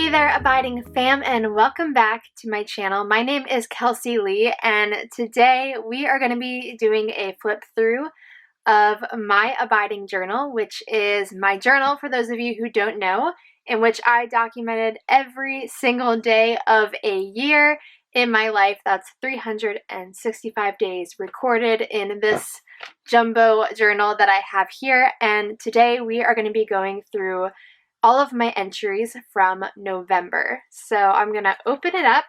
Hey there, Abiding fam, and welcome back to my channel. My name is Kelsey Lee, and today we are going to be doing a flip through of my Abiding journal, which is my journal, for those of you who don't know, in which I documented every single day of a year in my life. That's 365 days recorded in this jumbo journal that I have here, and today we are going to be going through all of my entries from November. So I'm gonna open it up,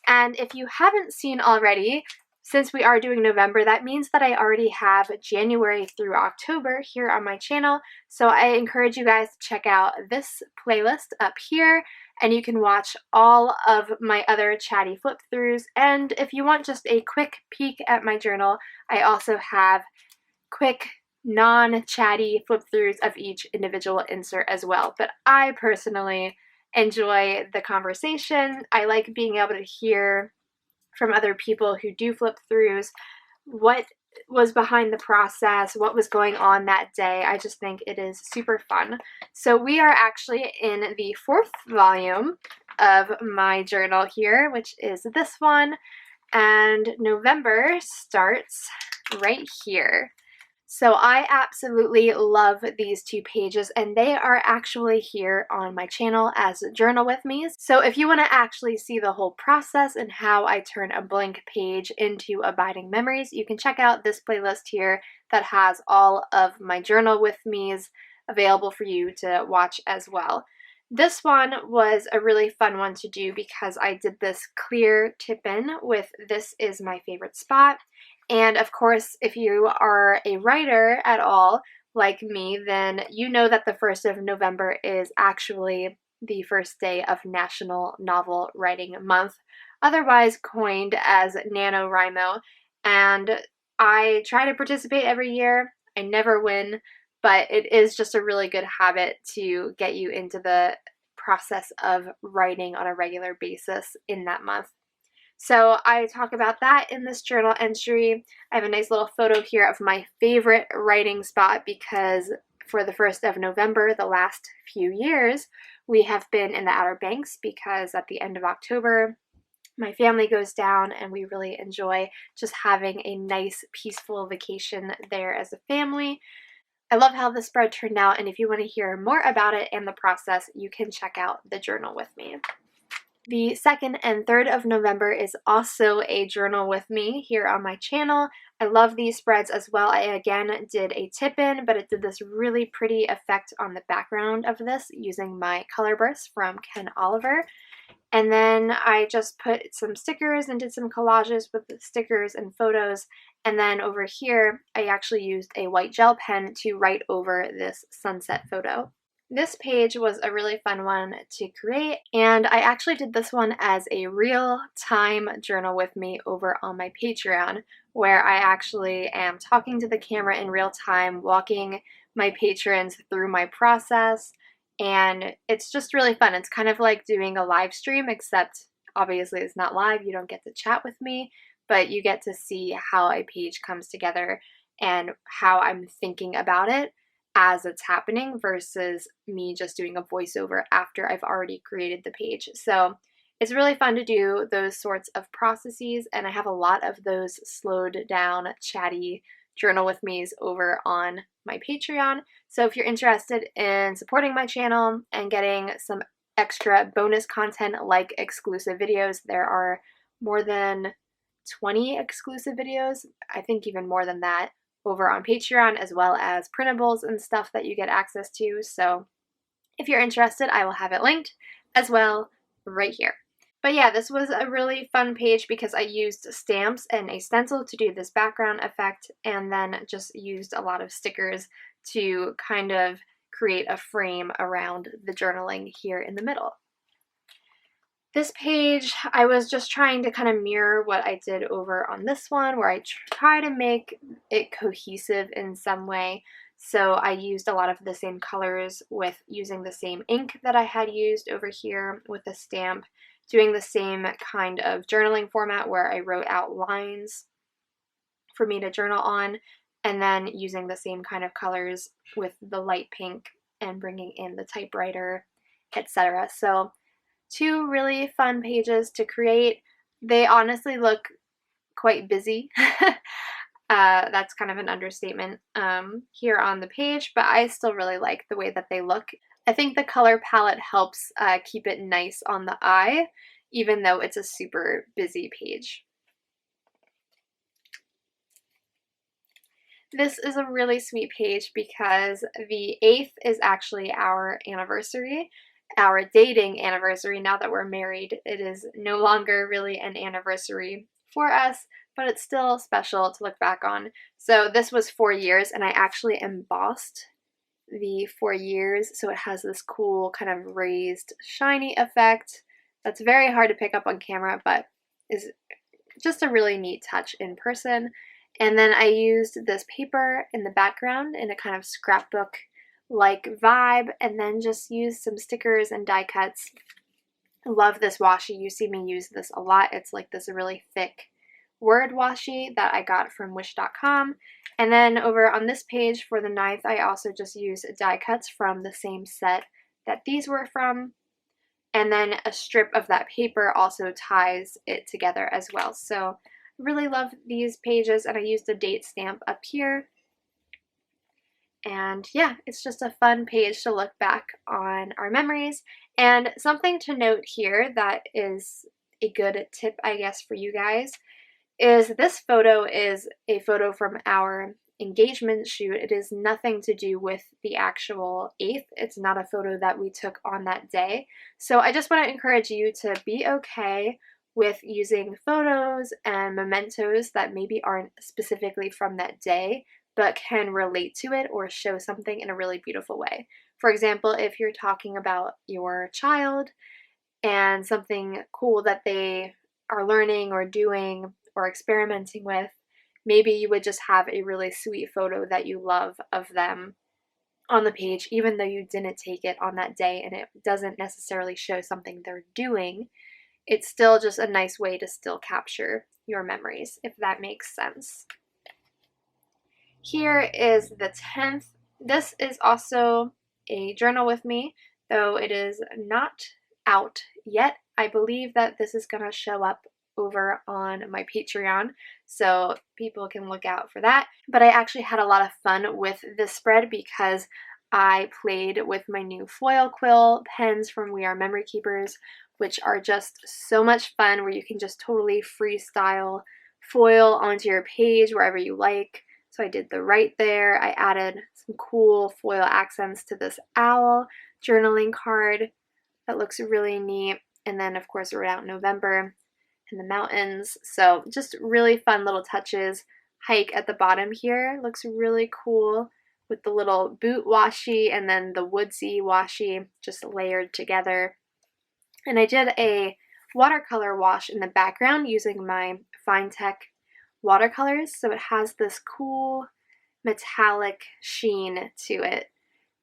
and if you haven't seen already, since we are doing November, that means that I already have January through October here on my channel. So I encourage you guys to check out this playlist up here, and you can watch all of my other chatty flip throughs. And if you want just a quick peek at my journal, I also have quick non-chatty flip throughs of each individual insert as well. But I personally enjoy the conversation. I like being able to hear from other people who do flip throughs what was behind the process, what was going on that day. I just think it is super fun. So we are actually in the 4th volume of my journal here, which is this one, and November starts right here. So I absolutely love these 2 pages, and they are actually here on my channel as Journal With Me. So if you want to actually see the whole process and how I turn a blank page into abiding memories, you can check out this playlist here that has all of my Journal With Me's available for you to watch as well. This one was a really fun one to do because I did this clear tip-in with "This is my favorite spot." And of course, if you are a writer at all, like me, then you know that the 1st of November is actually the first day of National Novel Writing Month, otherwise coined as NaNoWriMo. And I try to participate every year. I never win, but it is just a really good habit to get you into the process of writing on a regular basis in that month. So I talk about that in this journal entry. I have a nice little photo here of my favorite writing spot because for the 1st of November, the last few years, we have been in the Outer Banks because at the end of October, my family goes down and we really enjoy just having a nice, peaceful vacation there as a family. I love how the spread turned out, and if you want to hear more about it and the process, you can check out the Journal With Me. The 2nd and 3rd of November is also a Journal With Me here on my channel. I love these spreads as well. I again did a tip-in, but it did this really pretty effect on the background of this using my color bursts from Ken Oliver. And then I just put some stickers and did some collages with the stickers and photos. And then over here, I actually used a white gel pen to write over this sunset photo. This page was a really fun one to create, and I actually did this one as a real-time journal with me over on my Patreon, where I actually am talking to the camera in real time, walking my patrons through my process, and it's just really fun. It's kind of like doing a live stream, except obviously it's not live. You don't get to chat with me, but you get to see how a page comes together and how I'm thinking about it as it's happening versus me just doing a voiceover after I've already created the page. So it's really fun to do those sorts of processes, and I have a lot of those slowed down, chatty Journal With Me's over on my Patreon. So if you're interested in supporting my channel and getting some extra bonus content like exclusive videos, there are more than 20 exclusive videos, I think even more than that, over on Patreon, as well as printables and stuff that you get access to. So if you're interested, I will have it linked as well right here. But yeah, this was a really fun page because I used stamps and a stencil to do this background effect, and then just used a lot of stickers to kind of create a frame around the journaling here in the middle. This page, I was just trying to kind of mirror what I did over on this one, where I try to make it cohesive in some way. So I used a lot of the same colors with using the same ink that I had used over here with the stamp, doing the same kind of journaling format where I wrote out lines for me to journal on, and then using the same kind of colors with the light pink and bringing in the typewriter, etc. So two really fun pages to create. They honestly look quite busy. That's kind of an understatement here on the page, but I still really like the way that they look. I think the color palette helps keep it nice on the eye, even though it's a super busy page. This is a really sweet page because the 8th is actually our anniversary, our dating anniversary. Now that we're married, it is no longer really an anniversary for us, but it's still special to look back on. So this was 4 years, and I actually embossed the 4 years, so it has this cool kind of raised shiny effect that's very hard to pick up on camera, but is just a really neat touch in person. And then I used this paper in the background in a kind of scrapbook like vibe, and then just used some stickers and die cuts. I love this washi. You see me use this a lot. It's like this really thick word washi that I got from wish.com. And then over on this page for the 9th, I also just used die cuts from the same set that these were from. And then a strip of that paper also ties it together as well. So I really love these pages, and I used a date stamp up here. And yeah, it's just a fun page to look back on our memories. And something to note here that is a good tip, I guess, for you guys is this photo is a photo from our engagement shoot. It is nothing to do with the actual 8th. It's not a photo that we took on that day. So I just want to encourage you to be okay with using photos and mementos that maybe aren't specifically from that day, but can relate to it or show something in a really beautiful way. For example, if you're talking about your child and something cool that they are learning or doing or experimenting with, maybe you would just have a really sweet photo that you love of them on the page, even though you didn't take it on that day and it doesn't necessarily show something they're doing. It's still just a nice way to still capture your memories, if that makes sense. Here is the 10th. This is also a journal with me, though it is not out yet. I believe that this is going to show up over on my Patreon, so people can look out for that. But I actually had a lot of fun with this spread because I played with my new foil quill pens from We Are Memory Keepers, which are just so much fun, where you can just totally freestyle foil onto your page wherever you like. So I did the right there. I added some cool foil accents to this owl journaling card that looks really neat. And then of course we're out in November in the mountains. So just really fun little touches. Hike at the bottom here looks really cool with the little boot washi and then the woodsy washi just layered together. And I did a watercolor wash in the background using my Fine Tech watercolors, so it has this cool metallic sheen to it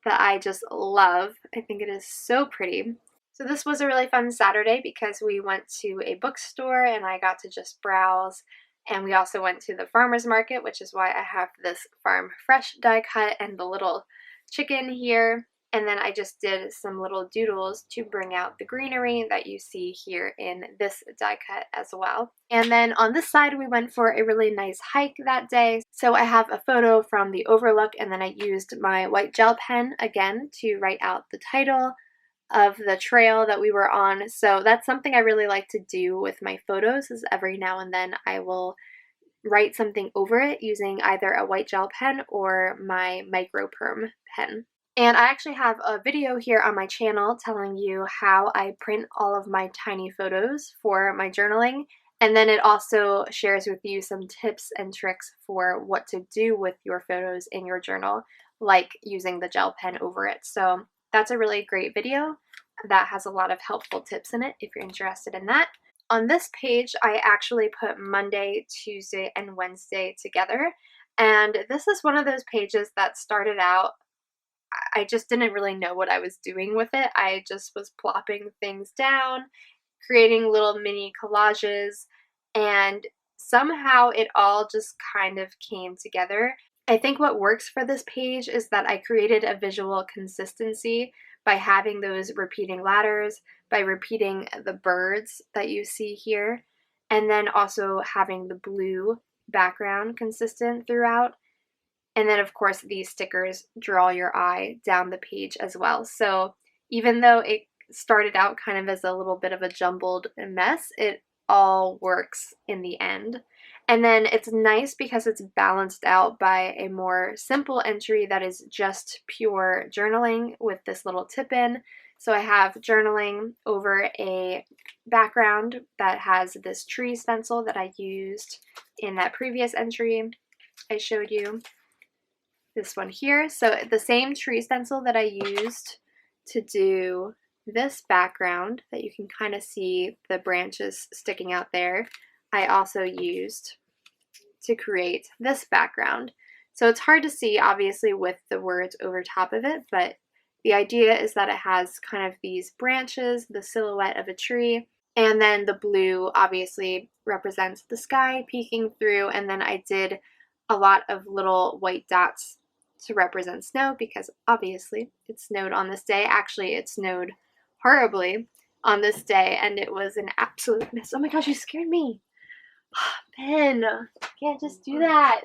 that I just love. I think it is so pretty. So this was a really fun Saturday because we went to a bookstore and I got to just browse, and we also went to the farmer's market, which is why I have this Farm Fresh die cut and the little chicken here. And then I just did some little doodles to bring out the greenery that you see here in this die cut as well. And then on this side, we went for a really nice hike that day. So I have a photo from the overlook, and then I used my white gel pen again to write out the title of the trail that we were on. So that's something I really like to do with my photos, is every now and then I will write something over it using either a white gel pen or my micro perm pen. And I actually have a video here on my channel telling you how I print all of my tiny photos for my journaling. And then it also shares with you some tips and tricks for what to do with your photos in your journal, like using the gel pen over it. So that's a really great video that has a lot of helpful tips in it if you're interested in that. On this page, I actually put Monday, Tuesday, and Wednesday together. And this is one of those pages that started out, I just didn't really know what I was doing with it. I just was plopping things down, creating little mini collages, and somehow it all just kind of came together. I think what works for this page is that I created a visual consistency by having those repeating ladders, by repeating the birds that you see here, and then also having the blue background consistent throughout. And then, of course, these stickers draw your eye down the page as well. So even though it started out kind of as a little bit of a jumbled mess, it all works in the end. And then it's nice because it's balanced out by a more simple entry that is just pure journaling with this little tip in. So I have journaling over a background that has this tree stencil that I used in that previous entry I showed you. This one here. So the same tree stencil that I used to do this background that you can kind of see the branches sticking out there, I also used to create this background. So it's hard to see obviously with the words over top of it, but the idea is that it has kind of these branches, the silhouette of a tree, and then the blue obviously represents the sky peeking through, and then I did a lot of little white dots to represent snow because obviously it snowed on this day. Actually, it snowed horribly on this day and it was an absolute mess. Oh my gosh, you scared me. Ben, you can't just do that.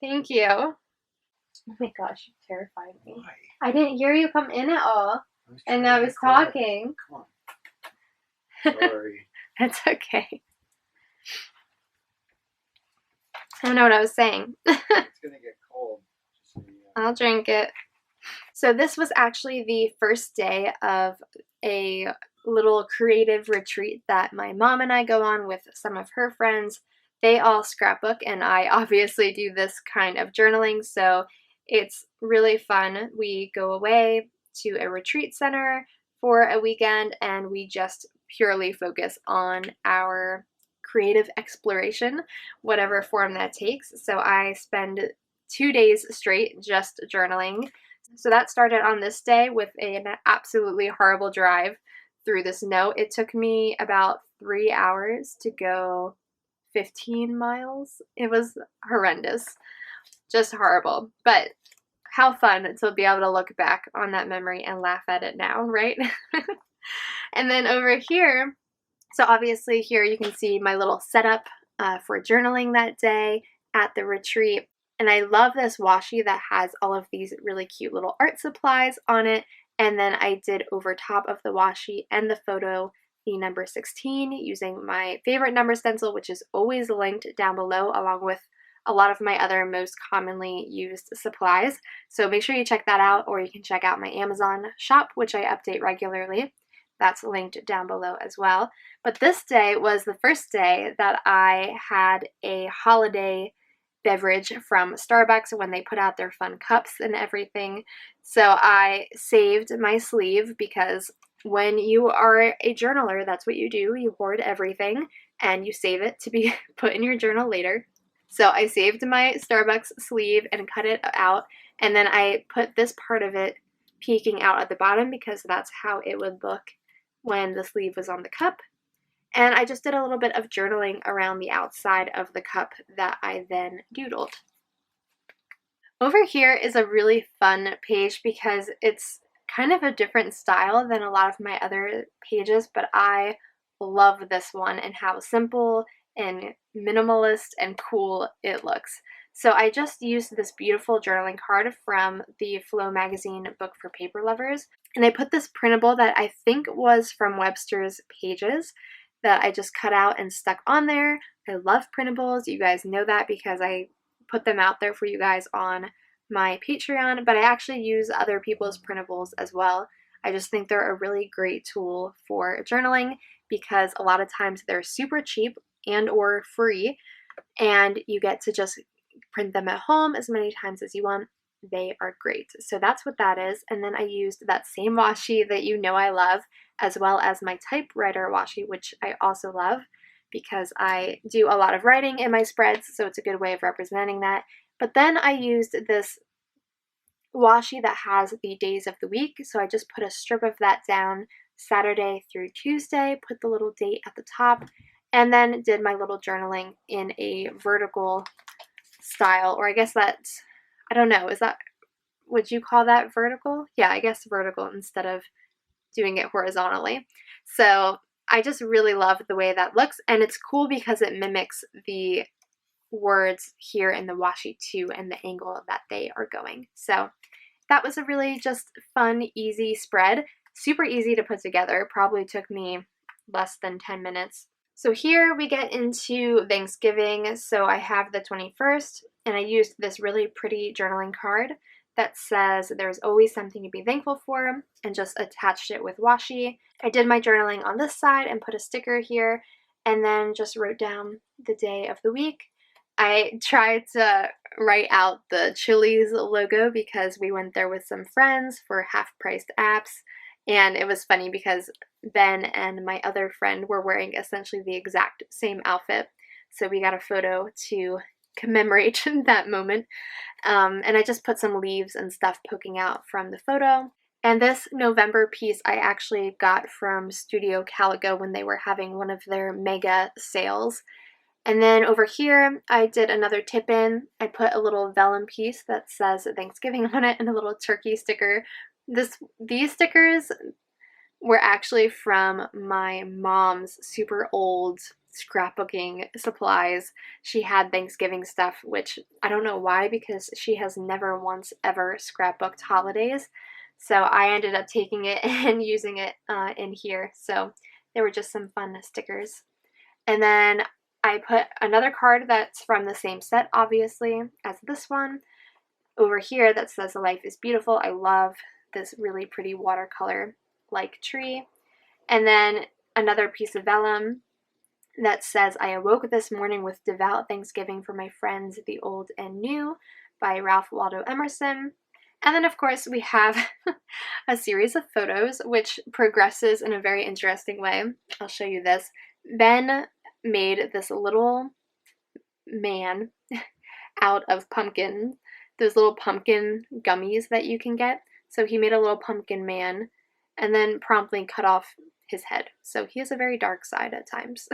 Thank you. Oh my gosh, you terrified me. Why? I didn't hear you come in at all and I was talking. Come on. Sorry. That's okay. I don't know what I was saying. It's gonna get cold. So, I'll drink it. So this was actually the first day of a little creative retreat that my mom and I go on with some of her friends. They all scrapbook and I obviously do this kind of journaling, so it's really fun. We go away to a retreat center for a weekend and we just purely focus on our creative exploration, whatever form that takes. So I spend 2 days straight just journaling. So that started on this day with an absolutely horrible drive through the snow. It took me about 3 hours to go 15 miles. It was horrendous, just horrible. But how fun to be able to look back on that memory and laugh at it now, right? And then over here, so obviously here you can see my little setup for journaling that day at the retreat. And I love this washi that has all of these really cute little art supplies on it. And then I did over top of the washi and the photo the number 16 using my favorite number stencil, which is always linked down below along with a lot of my other most commonly used supplies. So make sure you check that out, or you can check out my Amazon shop, which I update regularly. That's linked down below as well. But this day was the first day that I had a holiday beverage from Starbucks when they put out their fun cups and everything. So I saved my sleeve because when you are a journaler, that's what you do. You hoard everything and you save it to be put in your journal later. So I saved my Starbucks sleeve and cut it out, and then I put this part of it peeking out at the bottom because that's how it would look when the sleeve was on the cup. And I just did a little bit of journaling around the outside of the cup that I then doodled. Over here is a really fun page because it's kind of a different style than a lot of my other pages, but I love this one and how simple and minimalist and cool it looks. So I just used this beautiful journaling card from the Flow magazine book for paper lovers, and I put this printable that I think was from Webster's Pages that I just cut out and stuck on there. I love printables. You guys know that because I put them out there for you guys on my Patreon, but I actually use other people's printables as well. I just think they're a really great tool for journaling because a lot of times they're super cheap and or free, and you get to just print them at home as many times as you want. They are great. So that's what that is. And then I used that same washi that you know I love, as well as my typewriter washi, which I also love because I do a lot of writing in my spreads, so it's a good way of representing that. But then I used this washi that has the days of the week, so I just put a strip of that down Saturday through Tuesday, put the little date at the top, and then did my little journaling in a vertical style, or I guess that's, I don't know, is that would you call that vertical? Yeah, I guess vertical instead of doing it horizontally. So I just really love the way that looks, and it's cool because it mimics the words here in the washi too and the angle that they are going. So that was a really just fun, easy spread. Super easy to put together. Probably took me less than 10 minutes. So here we get into Thanksgiving. So I have the 21st, and I used this really pretty journaling card that says there's always something to be thankful for, and just attached it with washi. I did my journaling on this side and put a sticker here, and then just wrote down the day of the week. I tried to write out the Chili's logo because we went there with some friends for half-priced apps, and it was funny because Ben and my other friend were wearing essentially the exact same outfit, so we got a photo to commemorate that moment. And I just put some leaves and stuff poking out from the photo. And this November piece I actually got from Studio Calico when they were having one of their mega sales. And then over here, I did another tip-in. I put a little vellum piece that says Thanksgiving on it and a little turkey sticker. These stickers were actually from my mom's super old scrapbooking supplies. She had Thanksgiving stuff, which I don't know why, because she has never once ever scrapbooked holidays. So I ended up taking it and using it in here. So they were just some fun stickers. And then I put another card that's from the same set, obviously, as this one over here that says life is beautiful. I love this really pretty watercolor like tree. And then another piece of vellum that says I awoke this morning with devout thanksgiving for my friends, the old and new, by Ralph Waldo Emerson. And then, of course, we have a series of photos, which progresses in a very interesting way. I'll show you this. Ben made this little man out of pumpkin, those little pumpkin gummies that you can get. So he made a little pumpkin man and then promptly cut off his head. So he has a very dark side at times.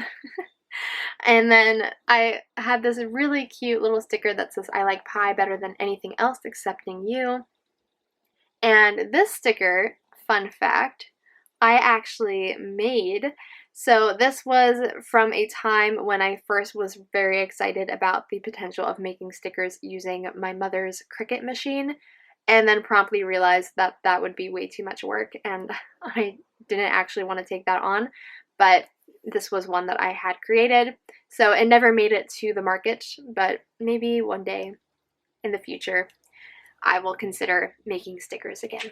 And then I had this really cute little sticker that says I like pie better than anything else excepting you. And this sticker, fun fact, I actually made. So this was from a time when I first was very excited about the potential of making stickers using my mother's Cricut machine, and then promptly realized that that would be way too much work, and I didn't actually want to take that on, but this was one that I had created. So it never made it to the market, but maybe one day in the future I will consider making stickers again.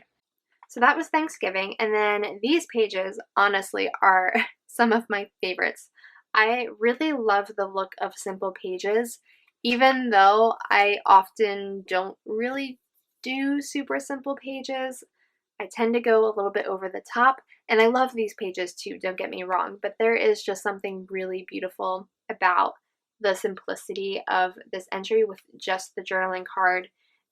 So that was Thanksgiving, and then these pages honestly are some of my favorites. I really love the look of simple pages, even though I often don't really do super simple pages. I tend to go a little bit over the top, and I love these pages too, don't get me wrong, but there is just something really beautiful about the simplicity of this entry with just the journaling card,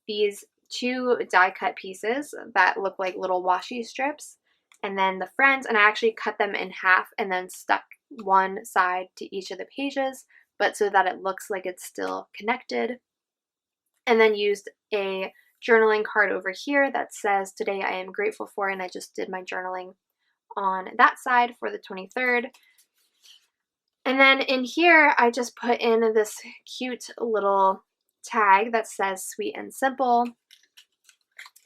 these two die cut pieces that look like little washi strips, and then the friends, and I actually cut them in half and then stuck one side to each of the pages, but so that it looks like it's still connected, and then used a journaling card over here that says today I am grateful for, and I just did my journaling on that side for the 23rd. And then in here I just put in this cute little tag that says sweet and simple.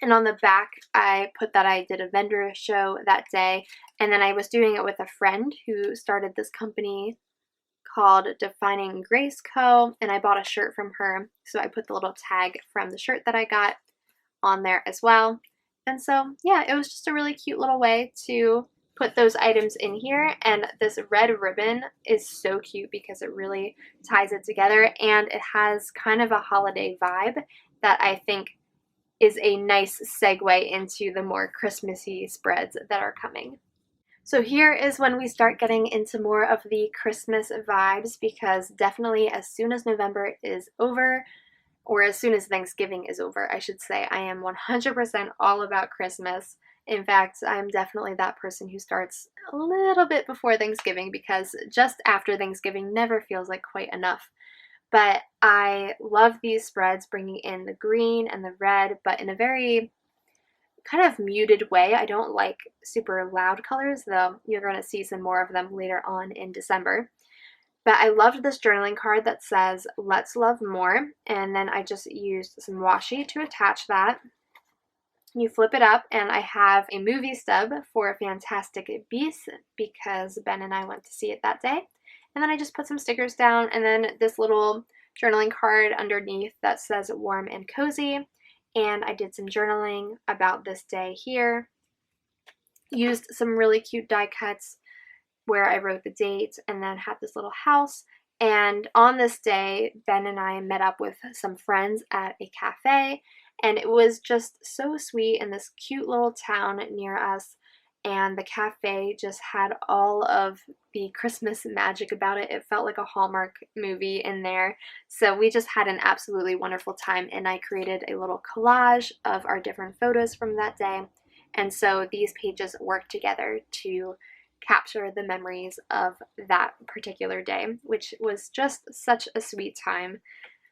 And on the back, I put that I did a vendor show that day, and then I was doing it with a friend who started this company called Defining Grace Co., and I bought a shirt from her, so I put the little tag from the shirt that I got on there as well. And so, yeah, it was just a really cute little way to put those items in here, and this red ribbon is so cute because it really ties it together, and it has kind of a holiday vibe that I think is a nice segue into the more Christmassy spreads that are coming. So here is when we start getting into more of the Christmas vibes, because definitely as soon as November is over, or as soon as Thanksgiving is over, I should say, I am 100% all about Christmas. In fact, I'm definitely that person who starts a little bit before Thanksgiving, because just after Thanksgiving never feels like quite enough. But I love these spreads, bringing in the green and the red, but in a very kind of muted way. I don't like super loud colors, though you're going to see some more of them later on in December. But I loved this journaling card that says, "Let's love more." And then I just used some washi to attach that. You flip it up, and I have a movie stub for Fantastic Beasts because Ben and I went to see it that day. And then I just put some stickers down, and then this little journaling card underneath that says "warm and cozy." And I did some journaling about this day here. Used some really cute die cuts where I wrote the date and then had this little house. And on this day, Ben and I met up with some friends at a cafe, and it was just so sweet in this cute little town near us. And the cafe just had all of the Christmas magic about it. It felt like a Hallmark movie in there. So we just had an absolutely wonderful time, and I created a little collage of our different photos from that day. And so these pages work together to capture the memories of that particular day, which was just such a sweet time.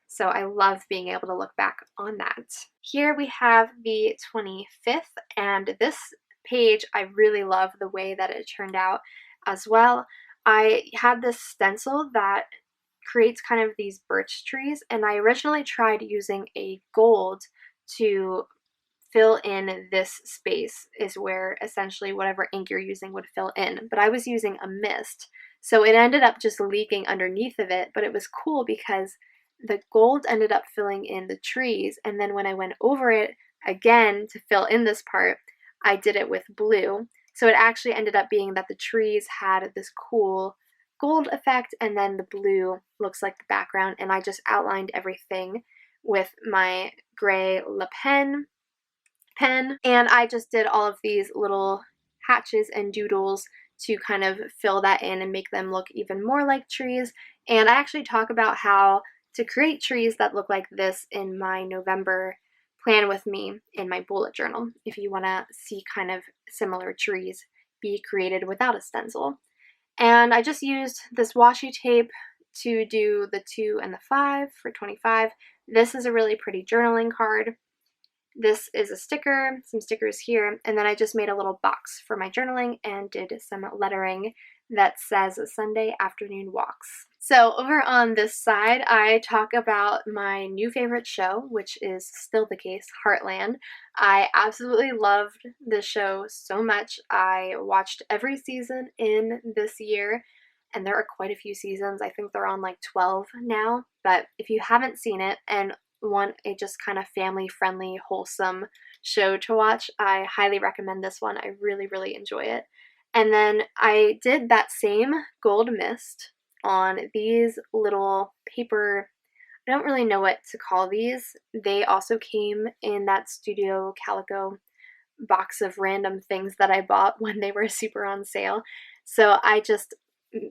So I love being able to look back on that. Here we have the 25th, and this page, I really love the way that it turned out as well. I had this stencil that creates kind of these birch trees, and I originally tried using a gold to fill in this space, is where essentially whatever ink you're using would fill in. But I was using a mist, so it ended up just leaking underneath of it, but it was cool because the gold ended up filling in the trees, and then when I went over it again to fill in this part, I did it with blue. So it actually ended up being that the trees had this cool gold effect, and then the blue looks like the background, and I just outlined everything with my gray Le Pen pen, and I just did all of these little hatches and doodles to kind of fill that in and make them look even more like trees. And I actually talk about how to create trees that look like this in my November plan with me in my bullet journal, if you want to see kind of similar trees be created without a stencil. And I just used this washi tape to do the 2 and the 5 for 25. This is a really pretty journaling card. This is a sticker, some stickers here, and then I just made a little box for my journaling and did some lettering that says Sunday afternoon walks. So over on this side, I talk about my new favorite show, which is still the case, Heartland. I absolutely loved this show so much. I watched every season in this year, and there are quite a few seasons. I think they're on like 12 now, but if you haven't seen it and want a just kind of family-friendly, wholesome show to watch, I highly recommend this one. I really, really enjoy it. And then I did that same gold mist on these little paper, I don't really know what to call these. They also came in that Studio Calico box of random things that I bought when they were super on sale. So I just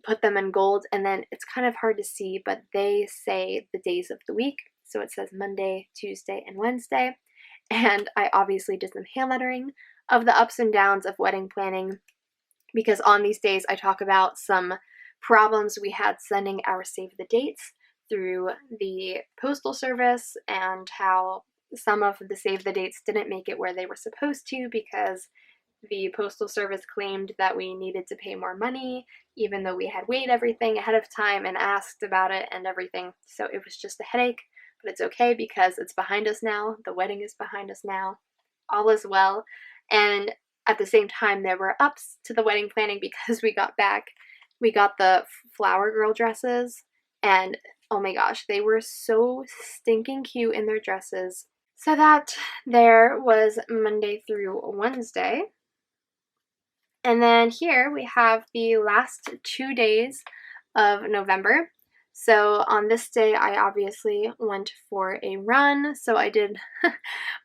put them in gold, and then it's kind of hard to see, but they say the days of the week. So it says Monday, Tuesday, and Wednesday. And I obviously did some hand lettering of the ups and downs of wedding planning, because on these days I talk about some problems we had sending our save the dates through the postal service, and how some of the save the dates didn't make it where they were supposed to because the postal service claimed that we needed to pay more money, even though we had weighed everything ahead of time and asked about it and everything. So it was just a headache, but it's okay because it's behind us now. The wedding is behind us now. All is well. And at the same time, there were ups to the wedding planning because we got the flower girl dresses, and oh my gosh, they were so stinking cute in their dresses. So that there was Monday through Wednesday. And then here we have the last 2 days of November. So on this day, I obviously went for a run. So I did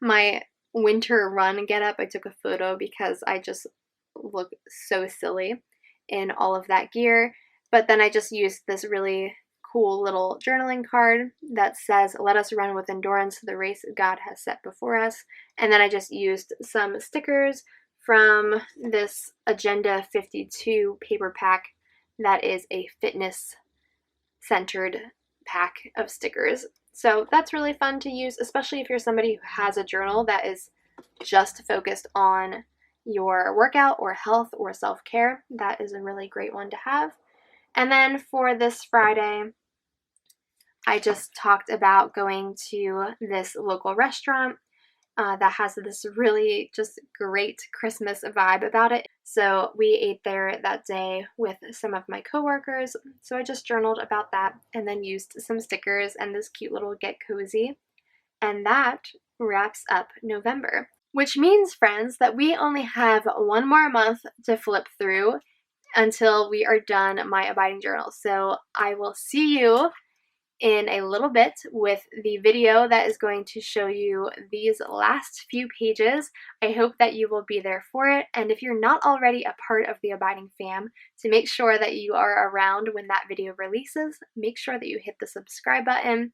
my winter run get up. I took a photo because I just look so silly in all of that gear. But then I just used this really cool little journaling card that says, "Let us run with endurance the race God has set before us." And then I just used some stickers from this Agenda 52 paper pack that is a fitness centered pack of stickers. So that's really fun to use, especially if you're somebody who has a journal that is just focused on your workout or health or self-care. That is a really great one to have. And then for this Friday, I just talked about going to this local restaurant that has this really just great Christmas vibe about it. So we ate there that day with some of my coworkers. So I just journaled about that and then used some stickers and this cute little Get Cozy. And that wraps up November, which means, friends, that we only have one more month to flip through until we are done my abiding journal. So I will see you in a little bit with the video that is going to show you these last few pages. I hope that you will be there for it, and if you're not already a part of the Abiding fam, to make sure that you are around when that video releases, make sure that you hit the subscribe button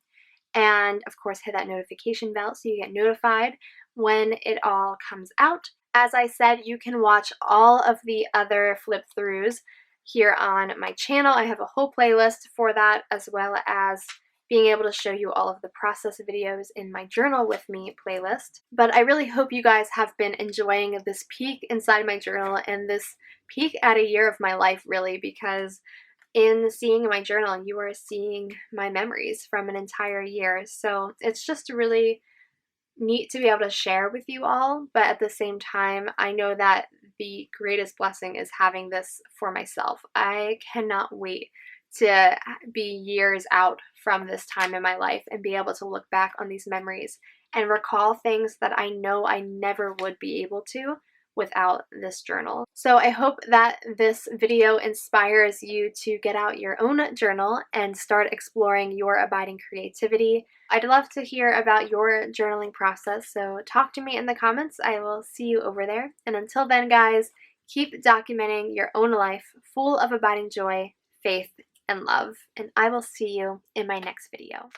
and of course hit that notification bell so you get notified when it all comes out. As I said, you can watch all of the other flip throughs here on my channel. I have a whole playlist for that, as well as being able to show you all of the process videos in my Journal With Me playlist. But I really hope you guys have been enjoying this peek inside my journal and this peek at a year of my life, really, because in seeing my journal, you are seeing my memories from an entire year. So it's just really neat to be able to share with you all, but at the same time, I know that the greatest blessing is having this for myself. I cannot wait to be years out from this time in my life and be able to look back on these memories and recall things that I know I never would be able to without this journal. So I hope that this video inspires you to get out your own journal and start exploring your abiding creativity. I'd love to hear about your journaling process, so talk to me in the comments. I will see you over there. And until then, guys, keep documenting your own life full of abiding joy, faith, and love. And I will see you in my next video.